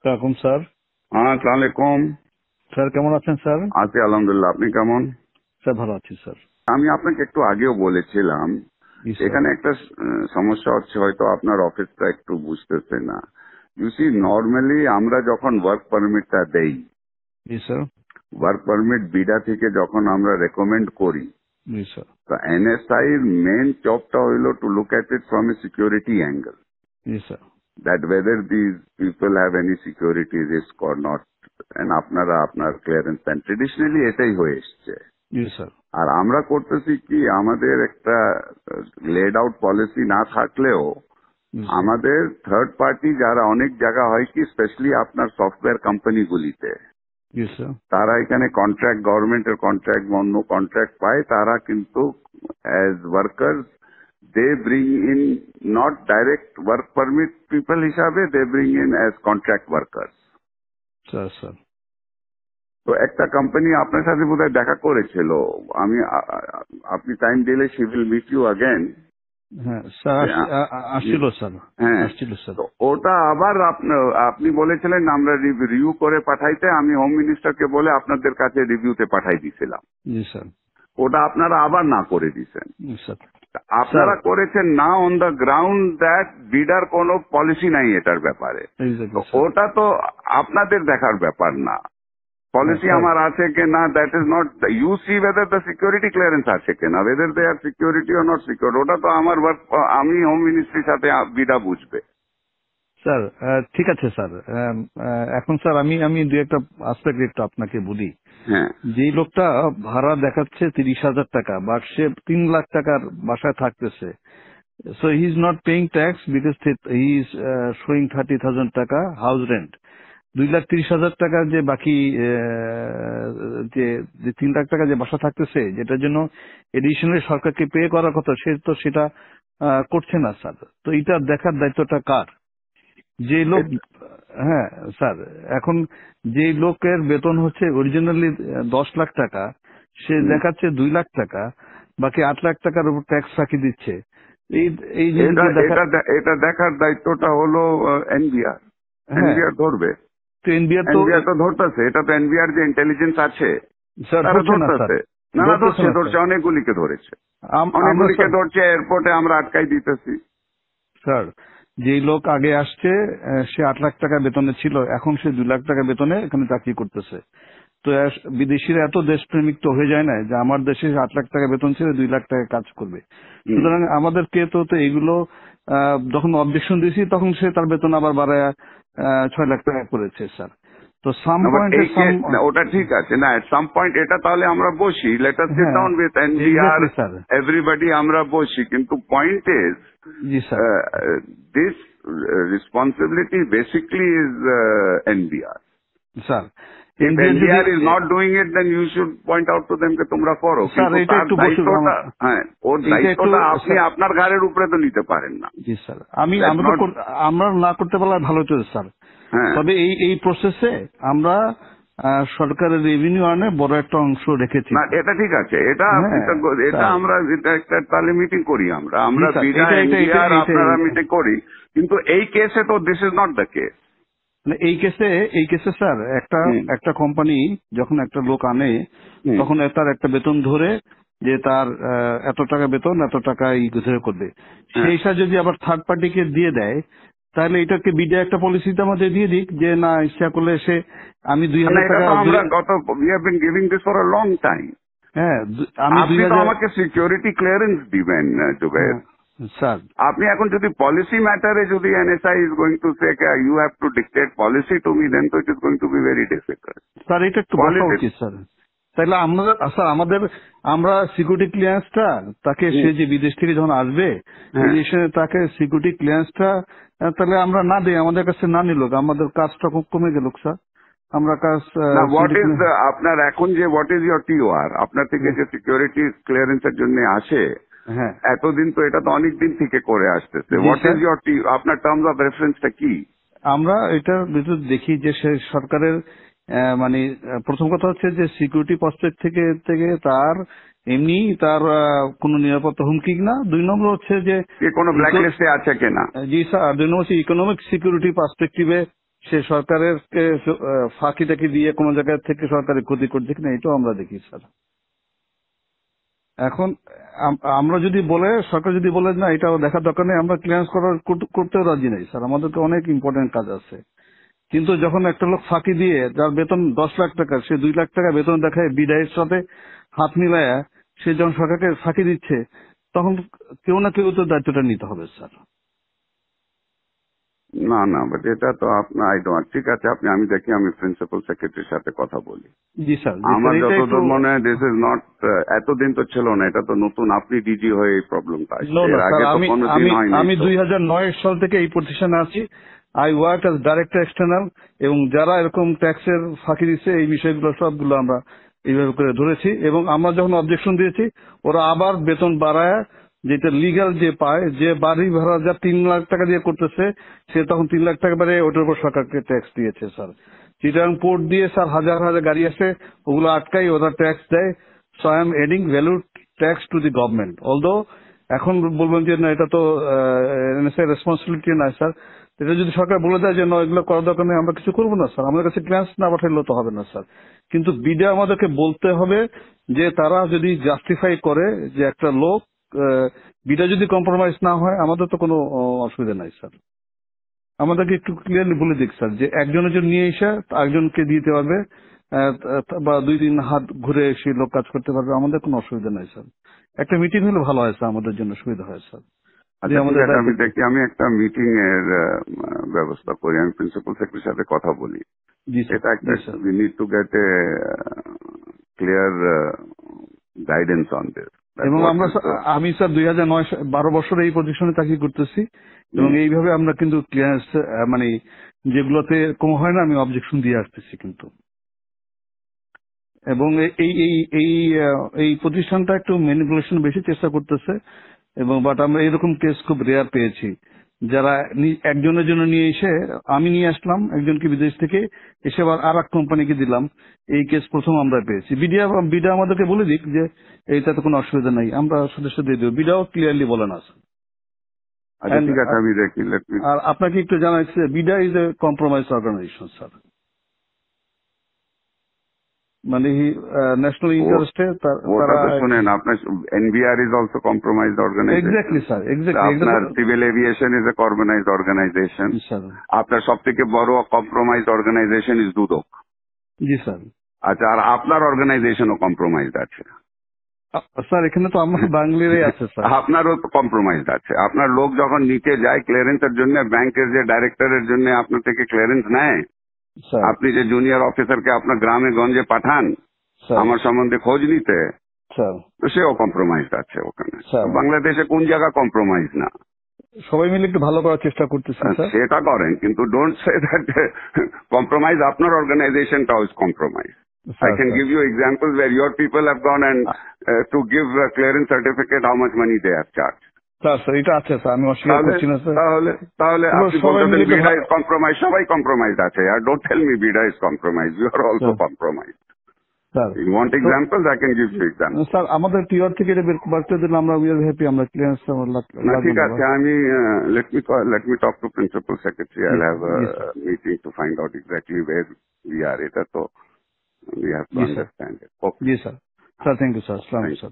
আসসালাম স্যার। হ্যাঁ, আসসালামু আলাইকুম। স্যার কেমন আছেন স্যার? আছি আলহামদুলিল্লাহ। আপনি কেমন? স্যার ভালো আছি স্যার। আমি আপনাকে একটু আগেও বলেছিলাম জি স্যার। এখানে একটা সমস্যা হচ্ছে, হয়তো আপনার অফিসটা একটু বুঝতেছে না। ইউ সি, নর্মালি আমরা যখন ওয়ার্ক পারমিটটা দেই, জি স্যার। ওয়ার্ক পারমিট বিডা থেকে যখন আমরা রেকমেন্ড করি, জি স্যার। তো এনএসআই এর মেন জবটা হইল to look at it from a security angle, G sir. that whether these people have any security risk or not, and আপনারা আপনার ক্লিয়ারেন্স দেন। ট্রেডিশনালি এটাই হয়ে এসছে। জি স্যার। আর আমরা করতেছি কি, আমাদের একটা লেড আউট পলিসি না থাকলেও জি স্যার। আমাদের থার্ড পার্টি যারা অনেক জায়গা হয় কি, স্পেশালি আপনার সফটওয়্যার কোম্পানিগুলিতে, জি স্যার। তারা এখানে কন্ট্রাক্ট, গভর্নমেন্টের কন্ট্রাক্ট, অন্য কন্ট্রাক্ট পায়, তারা কিন্তু as workers they bring in not direct work permit people হিসাবে, they bring in as contract workers. Sir sir. তো একটা কোম্পানি আপনার সাথে বোধহয় দেখা করেছিল। আমি আপনি টাইম দিলে she will meet you again. হ্যাঁ স্যার, আসছিল স্যার। হ্যাঁ, আসছিল স্যার। তো ওটা আবার আপনি বলেছিলেন আমরা রিভিউ করে পাঠাইতে, আমি হোম মিনিস্টারকে বলে আপনাদের কাছে রিভিউতে পাঠাই দিয়েছিলাম। জি স্যার। ওটা আপনারা আবার না করে দিয়েছেন। জি স্যার। স্যার আপনারা করেছেন না অন দ্য গ্রাউন্ড দ্যাট বিডার কোনো পলিসি নাই এটার ব্যাপারে। তো এক্স্যাক্টলি স্যার। ওটা তো আপনাদের দেখার ব্যাপার না। Policy sir. আমার আছে কিনা, that is not, you see whether the security clearance আছে কিনা, ওয়েদার দে আর সিকিউরিটি ও নট সিকিউর, ওটা তো আমার ওয়ার্ক, আমি হোম মিনিস্ট্রির সাথে বিডা বুঝবে। স্যার ঠিক আছে স্যার। এখন স্যার আমি আমি দু একটা আসপেক্ট একটু আপনাকে বলি। হ্যাঁ, যেই লোকটা ভাড়া দেখাচ্ছে 30,000 টাকা, বাট সে 3 লাখ টাকার বাসায় থাকতেছে, so he is not paying tax because he is showing 30,000 টাকা house rent. 2,30,000 টাকার যে বাকি যে 3 লাখ টাকা যে বাসা থাকতেছে, যেটার জন্য এডিশনালি সরকারকে পে করার কথা, সে তো সেটা করছে না স্যার। তো এটা দেখার দায়িত্বটা কার? যে লোক, হ্যাঁ স্যার, এখন যে লোকের বেতন হচ্ছে অরিজিনালি 10 লাখ টাকা, সে দেখাচ্ছে 2 লাখ টাকা, বাকি 8 লাখ টাকার উপর ট্যাক্স ফাঁকি দিচ্ছে। এই এই এটা জিনিসগুলো দেখা। এটা এটা দেখার দায়িত্বটা হলো এনবিআর। হ্যাঁ, এনবিআর ধরবে। তো এনবিআর তো এনবিআর তো ধরতেছে, এটা তো এনবিআর যে ইন্টেলিজেন্স আছে স্যার তারা ধরছে না স্যার। ধরতেছে। না না, ধরতেছে না ধরছে স্যার। অনেকগুলিকে ধরেছে, আমরা অনেকগুলিকে স্যার, ধরছে, এয়ারপোর্টে আমরা আটকাই দিতেছি। স্যার যেই লোক আগে আসছে সে 8 লাখ টাকা বেতনে ছিল, এখন সে 2 লাখ টাকা বেতনে এখানে চাকরি করতেছে। তো বিদেশিরা এত দেশপ্রেমিক তো হয়ে যায় না যে আমার দেশে 8 লাখ টাকা বেতন ছিল 2 লাখ টাকা কাজ করবে। সুতরাং আমাদেরকে তো এগুলো যখন অবজেকশন দিয়েছি তখন সে তার বেতন আবার বাড়ায় 6 লাখ টাকা করেছে স্যার। তো সাম পয়েন্টে ওটা ঠিক আছে না, এট সাম পয়েন্ট এটা তাহলে আমরা বসি, লেট আস সিট হ্যাঁ down with NBR, exactly sir. Everybody আমরা বসি, কিন্তু point is G sir. This responsibility basically is NBR. Sir If NBR যদি NBR is not doing it, then you should point out to them যে তোমরা করো, sir কিন্তু এটা তার একটু বসে দায়িত্বটা, হ্যাঁ, ওর এটা একটু দায়িত্বটা আপনি আপনার ঘাড়ের উপরে তো নিতে পারেন না। জি স্যার। আমি That's আমরা not- আমরা না করতে পারলে ভালো হতো স্যার। হ্যাঁ, তবে এই এই প্রসেসে আমরা সরকারের রেভিনিউ আর্নে বড় একটা অংশ রেখেছি। না এটা ঠিক আছে, এটা হ্যাঁ, এটা স্যার। আমরা এটা একটা তাহলে মিটিং করি, আমরা স্যার, বিনা NBR আপনারা মিটিং করি, কিন্তু এই কেসে তো this is not the case. মানে এই কেসে স্যার একটা কোম্পানি যখন একটা লোক আনে, তখন তার একটা বেতন ধরে যে তার এত টাকা বেতন, এত টাকা ধরে করবে, সেই হিসাবে যদি আবার থার্ড পার্টিকে দিয়ে দেয়, তাহলে এটাকে বিডা একটা পলিসিতে আমাদের দিয়ে দিক যে না, ইচ্ছা করলে সে আমি 2,000 এটা টাকা, তো আমরা we have been giving this for a long time. হ্যাঁ আমি আপনি তো 2,000 আমাকে সিকিউরিটি ক্লিয়ারেন্স দিবেন জুবের। স্যার। আপনি এখন যদি পলিসি ম্যাটারে যদি NSI is going to say you have to dictate policy to me, then তো it is going to be very difficult. Sir এটা একটু বলা উচিত স্যার। তাহলে স্যার আমরা সিকিউরিটি ক্লিয়ারেন্সটা তাকে, সে যে বিদেশ থেকে যখন আসবে তাকে সিকিউরিটি ক্লিয়ারেন্সটা তাহলে আমরা না দিই, আমাদের কাছে না নিল, আমাদের কাজটা খুব কমে গেল স্যার। আমরা কাজ হোয়াট ইজ আপনার এখন যে হোয়াট ইজ ইয়োর টিওআর, আপনার থেকে যে সিকিউরিটি ক্লিয়ারেন্সের জন্য আসে, হ্যাঁ এতদিন তো এটা তো অনেক দিন থেকে করে আসতেছে, হোয়াট ইজ ইয়োর আপনার টার্মস অফ রেফারেন্সটা কি? আমরা এটার ভিতর দেখি যে সে সরকারের মানে প্রথম কথা হচ্ছে যে সিকিউরিটি পার্সপেক্ট থেকে তার এমনি তার কোনো নিরাপত্তা হুমকি না। 2 নম্বর হচ্ছে যে কোনো ব্ল্যাকলিস্টে আছে কিনা। জি স্যার। 2 নম্বর হচ্ছে ইকোনমিক সিকিউরিটি পার্সপেক্টিভে সে সরকারের ফাঁকি টাকি দিয়ে কোনো জায়গা থেকে সরকারের ক্ষতি করছে কিনা এটাও আমরা দেখি স্যার। এখন আমরা যদি বলে সরকার যদি বলে না এটা দেখার দরকার নেই, আমরা ক্লিয়ারেন্স করতেও রাজি নেই স্যার, আমাদেরকে অনেক ইম্পর্টেন্ট কাজ আছে। কিন্তু যখন একটা লোক ফাঁকি দিয়ে যার বেতন 10 লাখ টাকা, সে 2 লাখ টাকা বেতন দেখায় বিদায়ের সাথে হাত মিলায়া সে যখন সরকারকে ফাঁকি দিচ্ছে, তখন কেউ না কেউ তো দায়িত্বটা নিতে হবে স্যার। না না, বাট এটা তো আপনার ঠিক আছে, আমি দেখি, আমি প্রিন্সিপাল সেক্রেটারির সাথে কথা বলি। জি স্যার, আমার যতদূর মনে হয় দিস ইজ নট, এতদিন তো ছিল না, এটা তো নতুন, আপনি ডিজি হয়ে এই প্রবলেমটা আমি 2009 সাল থেকে এই প্রতিষ্ঠানে আছি। I work as director external, এবং যারা এরকম ট্যাক্সের ফাঁকি দিচ্ছে এই বিষয়গুলো সবগুলো আমরা এইভাবে করে ধরেছি, এবং আমরা যখন অবজেকশন দিয়েছি ওরা আবার বেতন বাড়ায়, যেটা লিগাল যে পায়, যে বাড়ি ভাড়া যা 3 লাখ টাকা দিয়ে করতেছে সে তখন 3 লাখ টাকা বাড়ে ওটার উপর সরকারকে ট্যাক্স দিয়েছে স্যার। চিটাগাং পোর্ট দিয়ে স্যার হাজার হাজার গাড়ি আসে, ওগুলো আটকাই ওরা ট্যাক্স দেয়। So I am adding value tax to the government. Although এখন বলবেন যে না এটা তো রেসপন্সিবিলিটি না স্যার, এটা যদি সরকার বলে দেয় যে না এগুলো করার দরকার নেই, আমরা কিছু করবো না স্যার, আমাদের কাছে ক্লিয়ারেন্স না পাঠাইলেও তো হবে না স্যার। কিন্তু বিডা আমাদেরকে বলতে হবে যে তারা যদি জাস্টিফাই করে যে একটা লোক বিডা যদি কম্প্রোমাইজ না হয় আমাদের তো কোনো অসুবিধা নাই স্যার। আমাদেরকে একটু ক্লিয়ারলি বলে দিক স্যার যে একজনের জন্য নিয়ে এসে একজনকে দিতে পারবে, বা 2-3 হাত ঘুরে এসে লোক কাজ করতে পারবে, আমাদের কোনো অসুবিধা নাই স্যার। একটা মিটিং হলে ভালো হয় স্যার, আমাদের জন্য সুবিধা হয় স্যার। আমি দেখি, আমি একটা মিটিং এর ব্যবস্থা করি, আমি প্রিন্সিপাল সেক্রেটারির সাথে কথা বলি। এটা একটা we need to get A clear guidance on this. এবং আমি স্যার 2012 বছরে এই পজিশনে চাকরি করতেছি, এবং এইভাবে আমরা কিন্তু ক্লিয়ারেন্স মানে যেগুলোতে কম হয় না আমি অবজেকশন দিয়ে আসতেছি কিন্তু। এবং এই এই এই এই প্রতিষ্ঠানটা একটু ম্যানিপুলেশন বেশি চেষ্টা করতেছে, এবং বাট আমরা এরকম কেস খুব রেয়ার পেয়েছি যারা একজনের জন্য নিয়ে এসে, আমি নিয়ে আসলাম একজনকে বিদেশ থেকে, এসে আবার আর এক কোম্পানিকে দিলাম, এই কেস প্রথম আমরা পেয়েছি। বিডা আমাদেরকে বলে দিক যে এইটাতে কোনো অসুবিধা নাই, আমরা সদস্য দিয়ে দেবো, বিডাও ক্লিয়ারলি বলে না স্যার। ঠিক আছে, আমি দেখি। আর আপনাকে একটু জানাচ্ছি, BIDA is a compromise organization sir, মানে ন্যাশনাল ইন্টারেস্টে শুনেন, আপনার NBR is also compromised organization. Exactly sir, exactly. আপনার civil aviation is a compromised organization. আপনার সব থেকে বড় কম্প্রোমাইজড অর্গানাইজেশন ইজ দুদক। জি স্যার। আচ্ছা, আর আপনার অর্গানাইজেশনও কম্প্রোমাইজড আছে স্যার? এখানে তো আমার বাংলারই আছে স্যার। আপনারও কম্প্রোমাইজড আছে। আপনার লোক যখন নিচে যায় ক্লিয়ারেন্সের জন্য, ব্যাংকের যে ডাইরেক্টরের জন্য আপনার থেকে ক্লিয়ারেন্স নেয়, আপনি যে জুনিয়র অফিসারকে আপনার গ্রামে গঞ্জে পাঠান আমার সম্বন্ধে খোঁজ নিতে, তো সেও কম্প্রোমাইজড আছে ওখানে। বাংলাদেশে কোন জায়গা কম্প্রোমাইজ না? সবাই মিলে একটু ভালো করার চেষ্টা করতেছি। সেটা করেন, কিন্তু ডোন্ট সে দ্যাট কম্প্রোমাইজ আপনার অর্গানাইজেশনটাও is compromise. I can give you examples where your people have gone and to give a clearance certificate, how much money they have charged. Sir এটা আছে স্যার, আমি অস্বীকার করছি না স্যার। তাহলে আপনি বলতেন বিডা ইজ কম্প্রোমাইজ, সবাই কম্প্রোমাইজ আছে। আর don't tell me BIDA is compromise, you are also compromise. Sir you want examples, I can give you example. Sir আমাদের টিআর থেকে এটা বের করতে দিলে আমরা উই আর হ্যাপি, আমরা ক্লিয়ারেন্স ঠিক আছে। আমি let me talk to principal secretary. I'll have a meeting to find out exactly where we are. এটা তো we have to understand it. Okay. Yes sir. Sir, thank you sir. Assalamu alaikum sir.